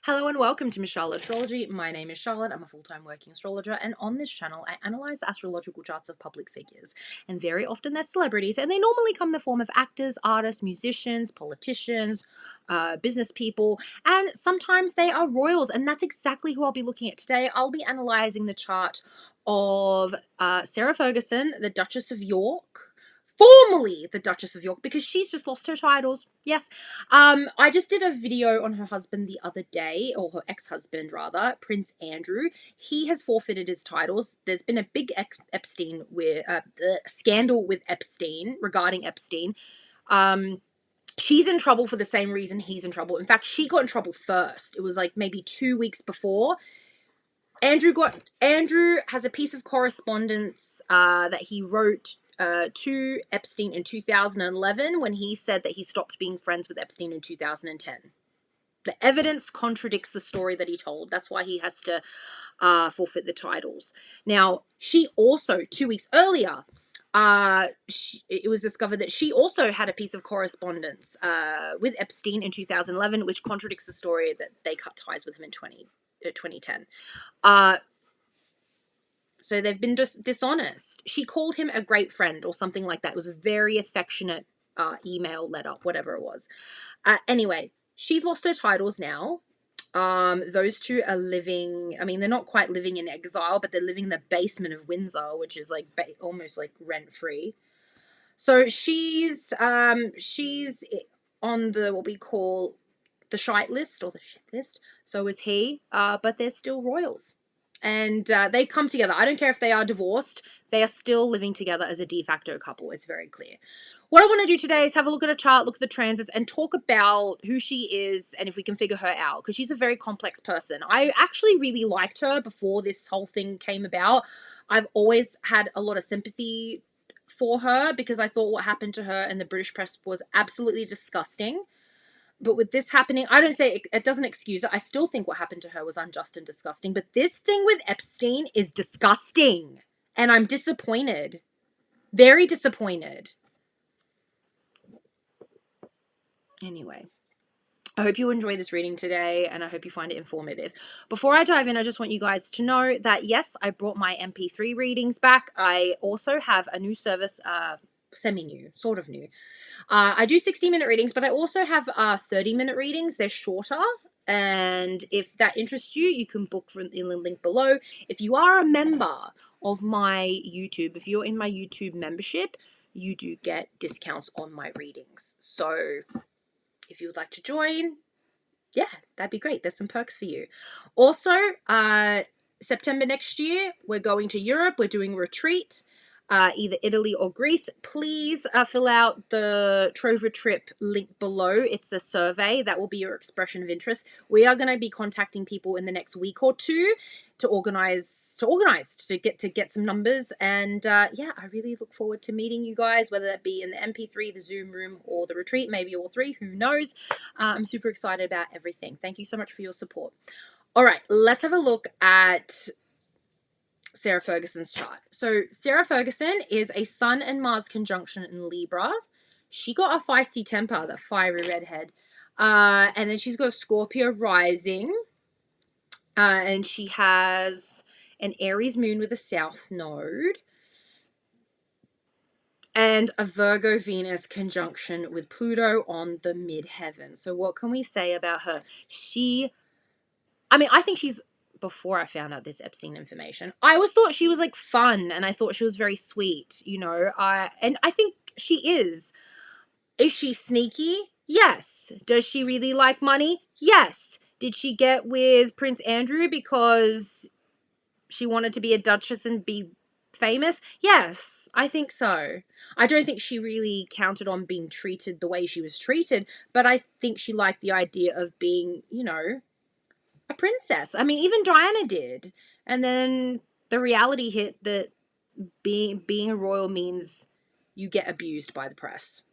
Hello and welcome to Michelle Astrology. My name is Charlotte. I'm a full-time working astrologer, and on this channel I analyze the astrological charts of public figures, and very often they're celebrities, and they normally come in the form of actors, artists, musicians, politicians, business people, and sometimes they are royals, and that's exactly who I'll be looking at today. I'll be analyzing the chart of Sarah Ferguson, the Duchess of York, formerly the Duchess of York, because she's just lost her titles. Yes. I just did a video on her husband the other day, or her ex-husband rather, Prince Andrew. He has forfeited his titles. There's been a big Epstein with scandal with Epstein regarding Epstein. She's in trouble for the same reason he's in trouble. In fact, she got in trouble first. It was like maybe 2 weeks before. Andrew has a piece of correspondence that he wrote to Epstein in 2011 when he said that he stopped being friends with Epstein in 2010. The evidence contradicts the story that he told. That's why he has to forfeit the titles. Now, she also, 2 weeks earlier, it was discovered that she also had a piece of correspondence with Epstein in 2011, which contradicts the story that they cut ties with him in 2010. So they've been just dishonest. She called him a great friend or something like that. It was a very affectionate email, letter, whatever it was. Anyway, she's lost her titles now. Those two are living, I mean, they're not quite living in exile, but they're living in the basement of Windsor, which is like almost like rent-free. So she's on the, what we call the shite list, or the shit list. So is he, but they're still royals. And they come together. I don't care if they are divorced. They are still living together as a de facto couple. It's very clear. What I want to do today is have a look at a chart, look at the transits, and talk about who she is and if we can figure her out, because she's a very complex person. I actually really liked her before this whole thing came about. I've always had a lot of sympathy for her because I thought what happened to her in the British press was absolutely disgusting. But with this happening, I don't say it doesn't excuse it. I still think what happened to her was unjust and disgusting. But this thing with Epstein is disgusting. And I'm disappointed. Very disappointed. Anyway, I hope you enjoy this reading today, and I hope you find it informative. Before I dive in, I just want you guys to know that, yes, I brought my MP3 readings back. I also have a new service, semi-new, sort of new. I do 60-minute readings, but I also have 30-minute readings. They're shorter, and if that interests you, you can book from in the link below. If you are a member of my YouTube, if you're in my YouTube membership, you do get discounts on my readings. So if you would like to join, yeah, that'd be great. There's some perks for you. Also, September next year, we're going to Europe. We're doing a retreat. Either Italy or Greece. Please fill out the Trover Trip link below. It's a survey that will be your expression of interest. We are going to be contacting people in the next week or two to organize to get some numbers. And yeah, I really look forward to meeting you guys, whether that be in the MP3, the Zoom room, or the retreat, maybe all three. Who knows? I'm super excited about everything. Thank you so much for your support. All right, let's have a look at Sarah Ferguson's chart. So Sarah Ferguson is a Sun and Mars conjunction in Libra. She got a feisty temper, that fiery redhead. And then she's got a Scorpio rising. And she has an Aries moon with a South node. And a Virgo Venus conjunction with Pluto on the midheaven. So what can we say about her? I think she's, before I found out this Epstein information, I always thought she was like fun, and I thought she was very sweet, you know. And I think she is. Is she sneaky? Yes. Does she really like money? Yes. Did she get with Prince Andrew because she wanted to be a duchess and be famous? Yes, I think so. I don't think she really counted on being treated the way she was treated, but I think she liked the idea of being, you know, a princess. I mean, even Diana did. And then the reality hit that being a royal means you get abused by the press.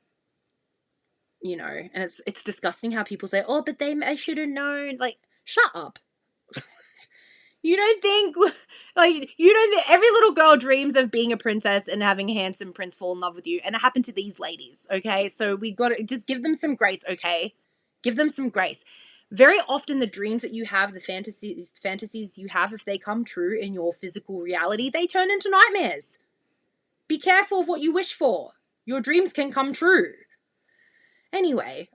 You know, and it's disgusting how people say, oh, but I should have known. Like, shut up. You don't think every little girl dreams of being a princess and having a handsome prince fall in love with you, and it happened to these ladies, okay? So we got to just give them some grace, okay? Give them some grace. Very often the dreams that you have, the fantasies you have, if they come true in your physical reality, they turn into nightmares. Be careful of what you wish for. Your dreams can come true. Anyway,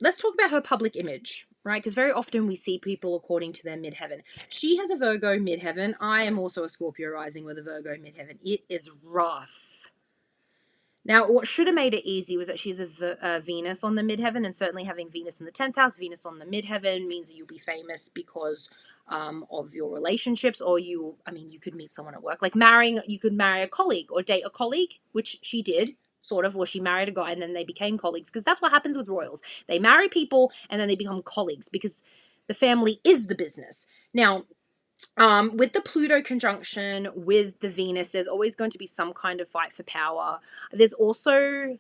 let's talk about her public image, right? Because very often we see people according to their midheaven. She has a Virgo midheaven. I am also a Scorpio rising with a Virgo midheaven. It is rough. Now, what should have made it easy was that she's a Venus on the midheaven, and certainly having Venus in the 10th house, Venus on the midheaven, means that you'll be famous because of your relationships, or you could meet someone at work. Like you could marry a colleague or date a colleague, which she did, sort of, or she married a guy and then they became colleagues, because that's what happens with royals. They marry people and then they become colleagues because the family is the business. Now, with the Pluto conjunction with the Venus, there's always going to be some kind of fight for power. There's also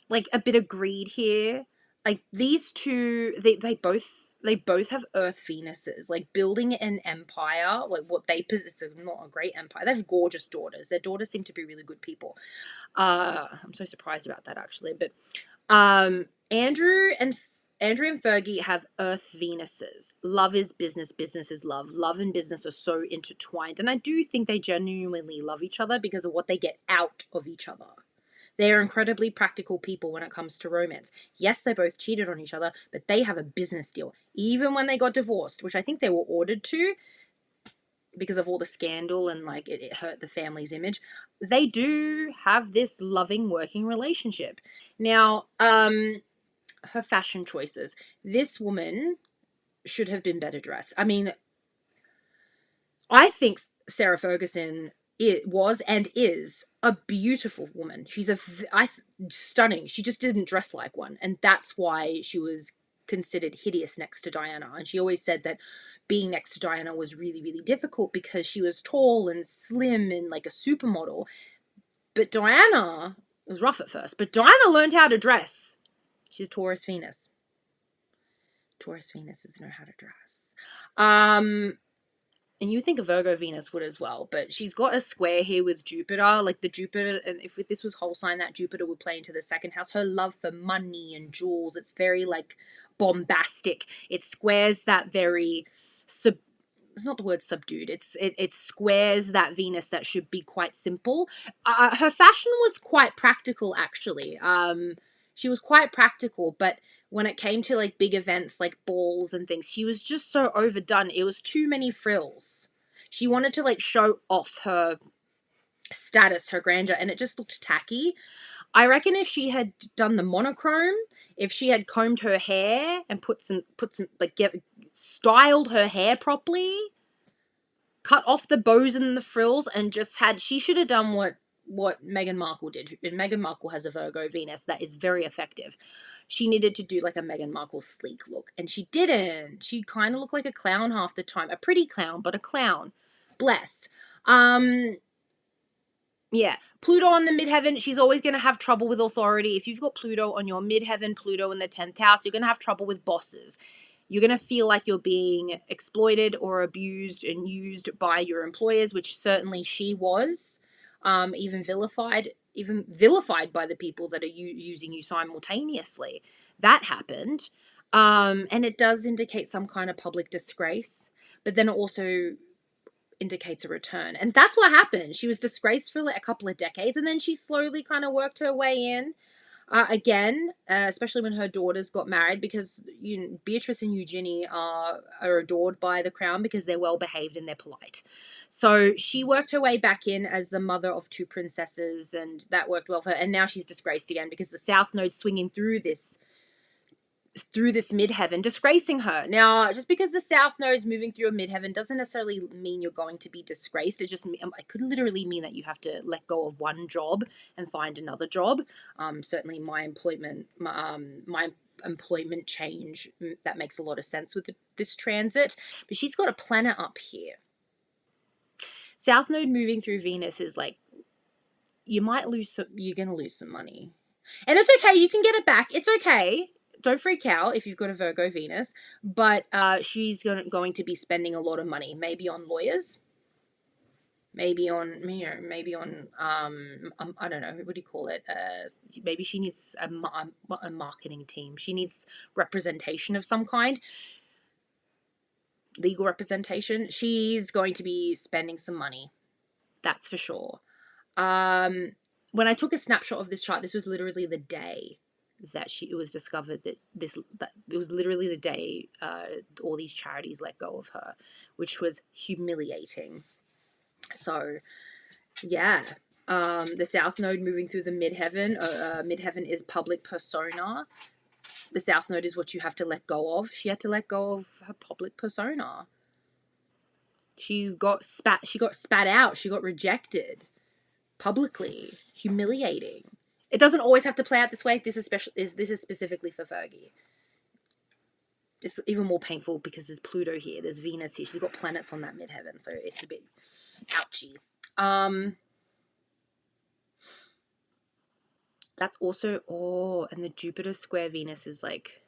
like a bit of greed here. Like these two, they both have Earth Venuses. Like building an empire, like it's not a great empire. They have gorgeous daughters. Their daughters seem to be really good people. I'm so surprised about that actually. But Andrew and Fergie have Earth Venuses. Love is business, business is love. Love and business are so intertwined. And I do think they genuinely love each other because of what they get out of each other. They are incredibly practical people when it comes to romance. Yes, they both cheated on each other, but they have a business deal. Even when they got divorced, which I think they were ordered to because of all the scandal and like it hurt the family's image, they do have this loving working relationship. Now, her fashion choices. This woman should have been better dressed. I mean, I think Sarah Ferguson was and is a beautiful woman. She's stunning. She just didn't dress like one, and that's why she was considered hideous next to Diana. And she always said that being next to Diana was really, really difficult because she was tall and slim and like a supermodel. But Diana was rough at first, but Diana learned how to dress. She's Taurus Venus. Taurus Venuses know how to dress. And you think a Virgo Venus would as well, but she's got a square here with Jupiter. Like the Jupiter, and if this was whole sign, that Jupiter would play into the second house. Her love for money and jewels, it's very like bombastic. It squares that very it's not the word subdued. It squares that Venus that should be quite simple. Her fashion was quite practical, actually. She was quite practical, but when it came to like big events like balls and things, she was just so overdone. It was too many frills. She wanted to like show off her status, her grandeur, and it just looked tacky. I reckon if she had done the monochrome, if she had combed her hair and put some styled her hair properly, cut off the bows and the frills, and just she should have done what Meghan Markle did. And Meghan Markle has a Virgo Venus that is very effective. She needed to do like a Meghan Markle sleek look, and she didn't. She kind of looked like a clown half the time. A pretty clown, but a clown. Bless. Yeah, Pluto on the midheaven, she's always going to have trouble with authority. If you've got Pluto on your midheaven, Pluto in the 10th house, you're going to have trouble with bosses. You're going to feel like you're being exploited or abused and used by your employers, which certainly she was. Even vilified by the people that are using you simultaneously. That happened. And it does indicate some kind of public disgrace, but then it also indicates a return. And that's what happened. She was disgraced for like a couple of decades, and then she slowly kind of worked her way in. Again, especially when her daughters got married, because Beatrice and Eugenie are adored by the crown because they're well behaved and they're polite. So she worked her way back in as the mother of two princesses, and that worked well for her. And now she's disgraced again because the South Node's swinging through this midheaven, disgracing her. Now, just because the South Node is moving through a midheaven doesn't necessarily mean you're going to be disgraced. It could literally mean that you have to let go of one job and find another job. Certainly my employment change, that makes a lot of sense with this transit. But she's got a planet up here. South Node moving through Venus is like, you're going to lose some money. And it's okay, you can get it back. It's okay. Don't freak out if you've got a Virgo Venus, but she's going to be spending a lot of money, maybe on lawyers. maybe on, I don't know, what do you call it? Maybe she needs a marketing team. She needs representation of some kind, legal representation. She's going to be spending some money. That's for sure. When I took a snapshot of this chart, this was literally the day that it was discovered that it was literally the day all these charities let go of her, which was humiliating. So, yeah. The South Node moving through the midheaven. Midheaven is public persona. The South Node is what you have to let go of. She had to let go of her public persona. She got spat out. She got rejected publicly. Humiliating. It doesn't always have to play out this way. This is specifically for Fergie. It's even more painful because there's Pluto here. There's Venus here. She's got planets on that midheaven, so it's a bit ouchy. That's also, and the Jupiter square Venus is like,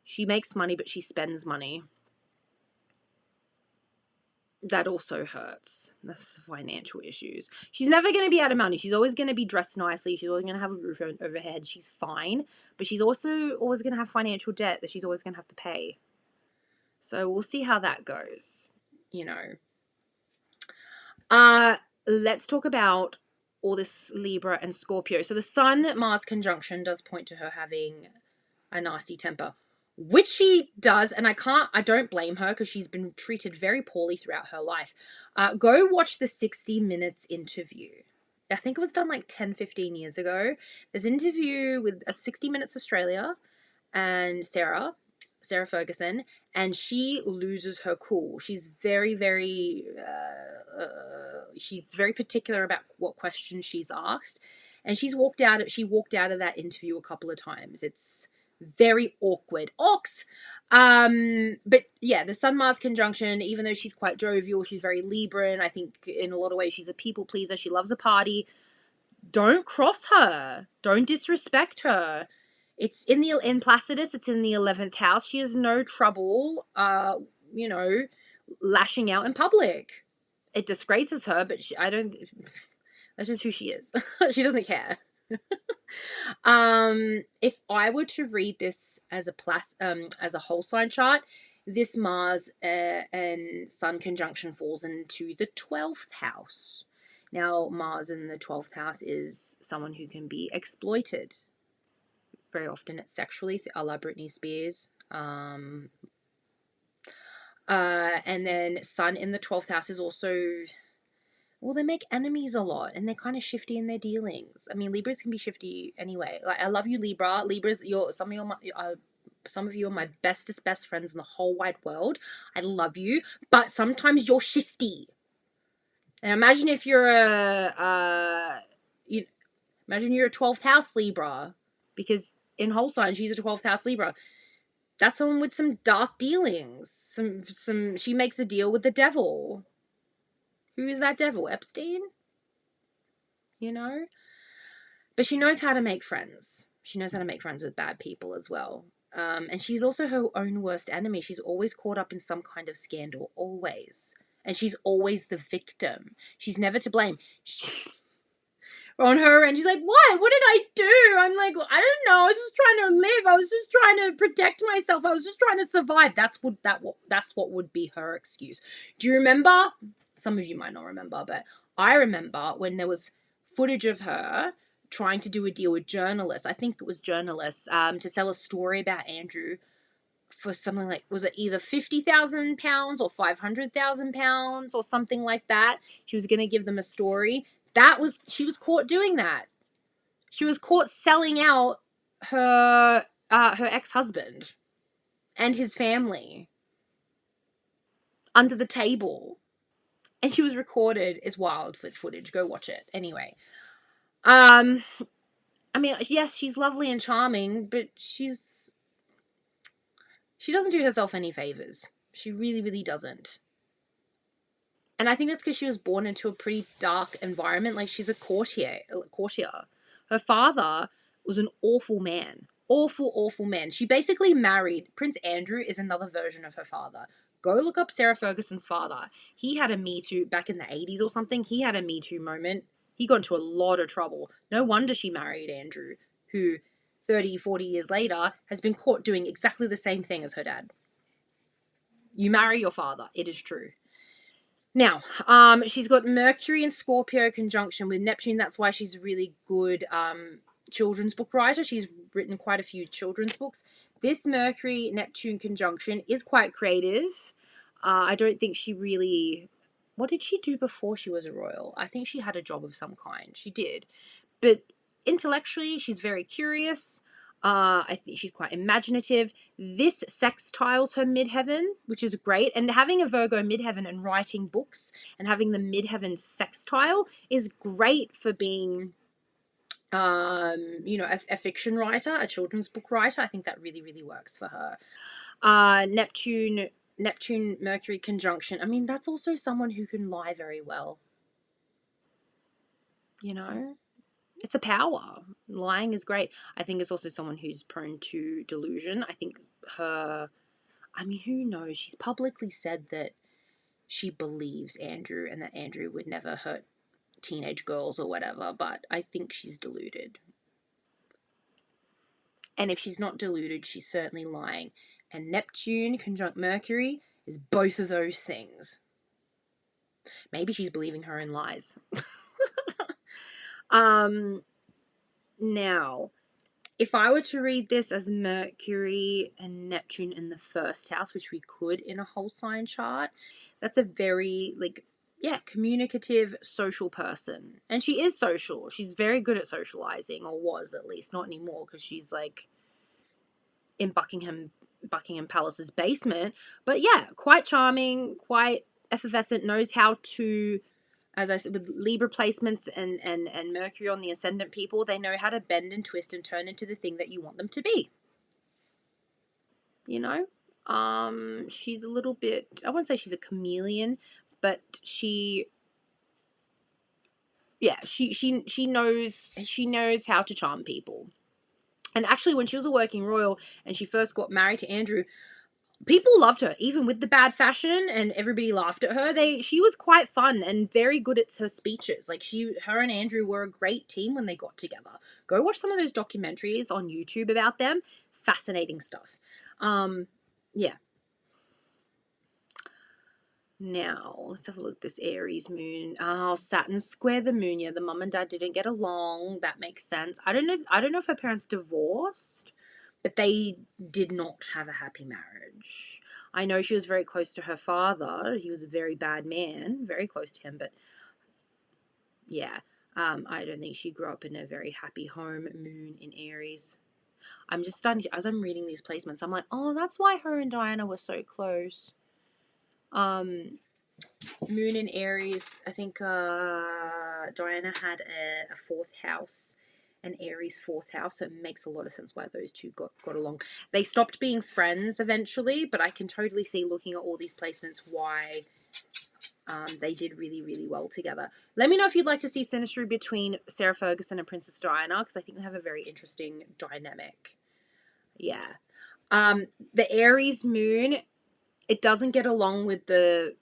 she makes money, but she spends money. That also hurts. That's financial issues. She's never going to be out of money. She's always going to be dressed nicely. She's always going to have a roof over her head. She's fine. But she's also always going to have financial debt that she's always going to have to pay. So we'll see how that goes. You know. Let's talk about all this Libra and Scorpio. So the Sun-Mars conjunction does point to her having a nasty temper, which she does, and I don't blame her because she's been treated very poorly throughout her life. Go watch the 60 Minutes interview. I think it was done like 10-15 years ago. There's an interview with a 60 Minutes Australia and Sarah Ferguson, and she loses her cool. She's very, very she's very particular about what questions she's asked, and she walked out of that interview a couple of times. It's very awkward. But yeah, the Sun-Mars conjunction, even though she's quite jovial, she's very Libran. I think in a lot of ways she's a people pleaser. She loves a party. Don't cross her. Don't disrespect her. It's in Placidus, it's in the 11th house. She has no trouble, lashing out in public. It disgraces her, but that's just who she is. She doesn't care. If I were to read this as a whole sign chart, this Mars and Sun conjunction falls into the 12th house. Now, Mars in the 12th house is someone who can be exploited. Very often it's sexually, a la Britney Spears. And then Sun in the 12th house is also, well, they make enemies a lot, and they're kind of shifty in their dealings. I mean, Libras can be shifty anyway. Like, I love you, Libra. Libras, some of you are my bestest best friends in the whole wide world. I love you, but sometimes you're shifty. And imagine if you're imagine you're a 12th house Libra, because in whole sign she's a 12th house Libra. That's someone with some dark dealings. She makes a deal with the devil. Who is that devil? Epstein? But she knows how to make friends. She knows how to make friends with bad people as well. And she's also her own worst enemy. She's always caught up in some kind of scandal, always. And she's always the victim. She's never to blame. She's on her end. She's like, what? What did I do? I'm like, I don't know. I was just trying to live. I was just trying to protect myself. I was just trying to survive. That's what would be her excuse. Do you remember? Some of you might not remember, but I remember when there was footage of her trying to do a deal with journalists. I think it was journalists, to sell a story about Andrew for something like, was it either £50,000 or £500,000 or something like that? She was going to give them a story. She was caught doing that. She was caught selling out her ex-husband and his family under the table. And she was recorded. It's wild footage. Go watch it. Anyway. I mean, yes, she's lovely and charming, but she doesn't do herself any favors. She really, really doesn't. And I think that's because she was born into a pretty dark environment. Like, she's a courtier. Her father was an awful man. awful man. She basically married Prince Andrew is another version of her father. Go look up Sarah Ferguson's father. He had a Me Too back in the 80s or something. He had a Me Too moment. He got into a lot of trouble. No wonder she married Andrew, who 30, 40 years later has been caught doing exactly the same thing as her dad. You marry your father. It is true. Now, she's got Mercury and Scorpio conjunction with Neptune. That's why she's a really good children's book writer. She's written quite a few children's books. This Mercury-Neptune conjunction is quite creative. I don't think she really... What did she do before she was a royal? I think she had a job of some kind. She did. But intellectually, she's very curious. I think she's quite imaginative. This sextiles her midheaven, which is great. And having a Virgo midheaven and writing books and having the midheaven sextile is great for being, a fiction writer, a children's book writer. I think that really, really works for her. Neptune Mercury conjunction. I mean, that's also someone who can lie very well. You know? It's a power. Lying is great. I think it's also someone who's prone to delusion. I think who knows? She's publicly said that she believes Andrew and that Andrew would never hurt teenage girls or whatever, but I think she's deluded. And if she's not deluded, she's certainly lying. And Neptune conjunct Mercury is both of those things. Maybe she's believing her own lies. Now, if I were to read this as Mercury and Neptune in the first house, which we could in a whole sign chart, that's a very, communicative, social person. And she is social. She's very good at socializing, or was at least, not anymore, because she's in Buckingham Palace's basement. But yeah, quite charming, quite effervescent, knows how to... As I said, with Libra placements and Mercury on the ascendant people, they know how to bend and twist and turn into the thing that you want them to be. You know? She's a little bit... I wouldn't say she's a chameleon, but she knows how to charm people. And actually, when she was a working royal and she first got married to Andrew, people loved her, even with the bad fashion, and everybody laughed at her. She was quite fun and very good at her speeches. Her and Andrew were a great team when they got together. Go watch some of those documentaries on YouTube about them. Fascinating stuff. Yeah. Now, let's have a look at this Aries moon. Oh, Saturn square the moon. Yeah, the mum and dad didn't get along. That makes sense. I don't know if her parents divorced, but they did not have a happy marriage. I know she was very close to her father. He was a very bad man, very close to him, but yeah, I don't think she grew up in a very happy home. Moon in Aries. I'm just starting to, as I'm reading these placements, I'm like, oh, that's why her and Diana were so close. Moon in Aries, I think Diana had a fourth house, an Aries fourth house, so it makes a lot of sense why those two got along. They stopped being friends eventually, but I can totally see, looking at all these placements, why they did really, really well together. Let me know if you'd like to see synastry between Sarah Ferguson and Princess Diana, because I think they have a very interesting dynamic. Yeah. The Aries moon, it doesn't get along with the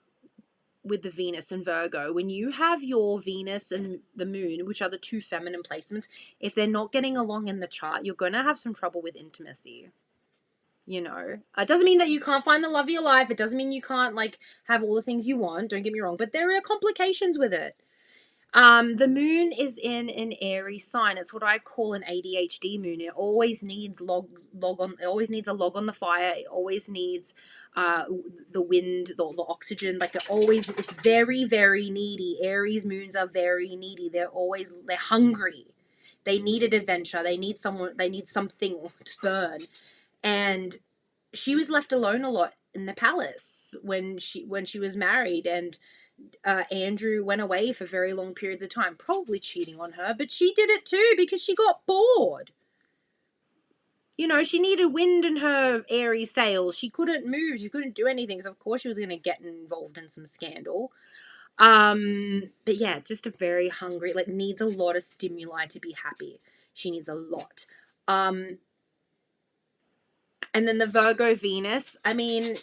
Venus and Virgo. When you have your Venus and the moon, which are the two feminine placements, if they're not getting along in the chart, you're going to have some trouble with intimacy. You know, it doesn't mean that you can't find the love of your life. It doesn't mean you can't have all the things you want. Don't get me wrong, but there are complications with it. The moon is in an Aries sign. It's what I call an ADHD moon. It always needs it always needs a log on the fire. It always needs the wind, the oxygen. It's very, very needy. Aries moons are very needy. They're hungry. They need an adventure. They need something to burn. And she was left alone a lot in the palace when she was married, and Andrew went away for very long periods of time, probably cheating on her, but she did it too because she got bored. You know, she needed wind in her Aries sails. She couldn't move. She couldn't do anything. So of course she was going to get involved in some scandal. But yeah, just a very hungry, needs a lot of stimuli to be happy. She needs a lot. And then the Virgo Venus, I mean,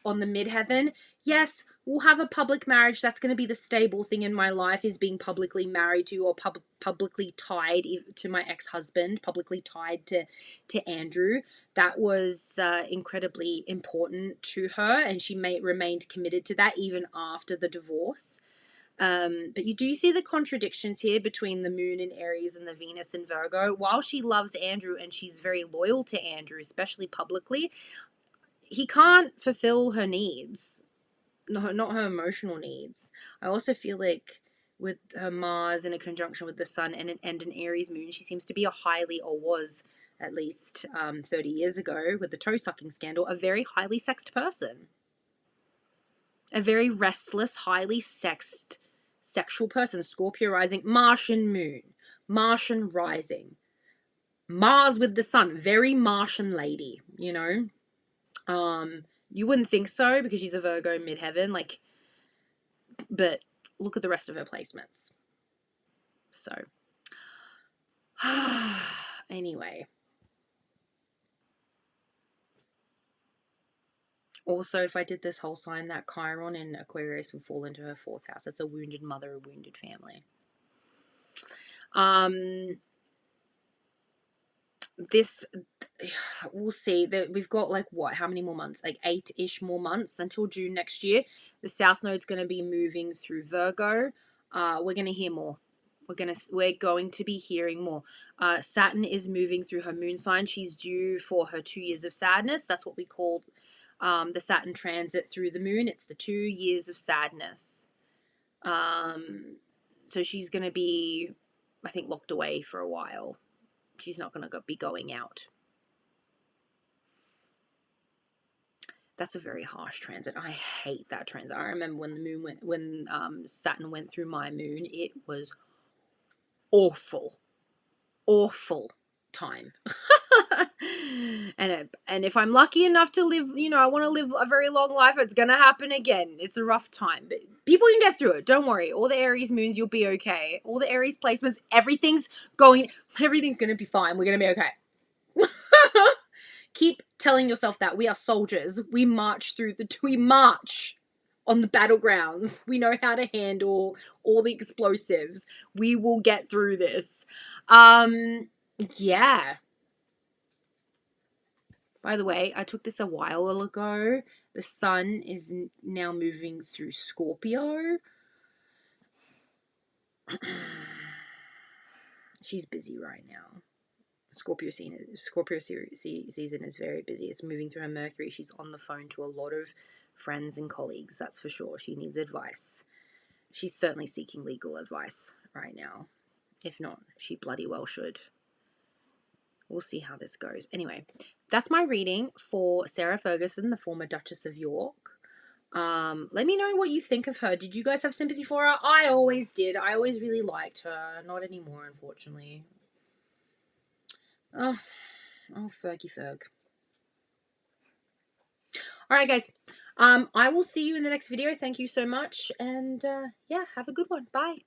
on the midheaven, yes, we'll have a public marriage. That's going to be the stable thing in my life, is being publicly married to, or publicly tied to my ex-husband, publicly tied to Andrew. That was incredibly important to her, and she remained committed to that even after the divorce. But you do see the contradictions here between the moon in Aries and the Venus in Virgo. While she loves Andrew and she's very loyal to Andrew, especially publicly, he can't fulfill her needs. No, not her emotional needs. I also feel like with her Mars in a conjunction with the Sun and an Aries moon, she seems to be or was at least 30 years ago with the toe-sucking scandal, a very highly sexed person. A very restless, highly sexual person. Scorpio rising, Martian moon, Martian rising, Mars with the Sun, very Martian lady, you know. You wouldn't think so because she's a Virgo midheaven, like, but look at the rest of her placements. So, anyway. Also, if I did this whole sign, that Chiron in Aquarius would fall into her 4th house. That's a wounded mother, a wounded family. This, we'll see that we've got like what, how many more months, like 8-ish more months until June next year. The South Node's going to be moving through Virgo. We're going to hear more. We're going to be hearing more. Saturn is moving through her moon sign. She's due for her 2 years of sadness. That's what we call the Saturn transit through the moon. It's the 2 years of sadness. So she's going to be, I think, locked away for a while. She's not going to be going out. That's a very harsh transit. I hate that transit. I remember when the moon when Saturn went through my moon, it was awful time. and if I'm lucky enough to live, you know, I want to live a very long life, it's gonna happen again. It's a rough time, but people can get through it. Don't worry. All the Aries moons, you'll be okay. All the Aries placements, everything's gonna be fine. We're gonna be okay. Keep telling yourself that. We are soldiers. We march on the battlegrounds. We know how to handle all the explosives. We will get through this. Yeah. By the way, I took this a while ago. The Sun is now moving through Scorpio. She's busy right now. Scorpio season is very busy. It's moving through her Mercury. She's on the phone to a lot of friends and colleagues, that's for sure. She needs advice. She's certainly seeking legal advice right now. If not, she bloody well should. We'll see how this goes. Anyway, that's my reading for Sarah Ferguson, the former Duchess of York. Let me know what you think of her. Did you guys have sympathy for her? I always did. I always really liked her. Not anymore, unfortunately. Oh, Fergie Ferg. Alright, guys. I will see you in the next video. Thank you so much. And, yeah, have a good one. Bye.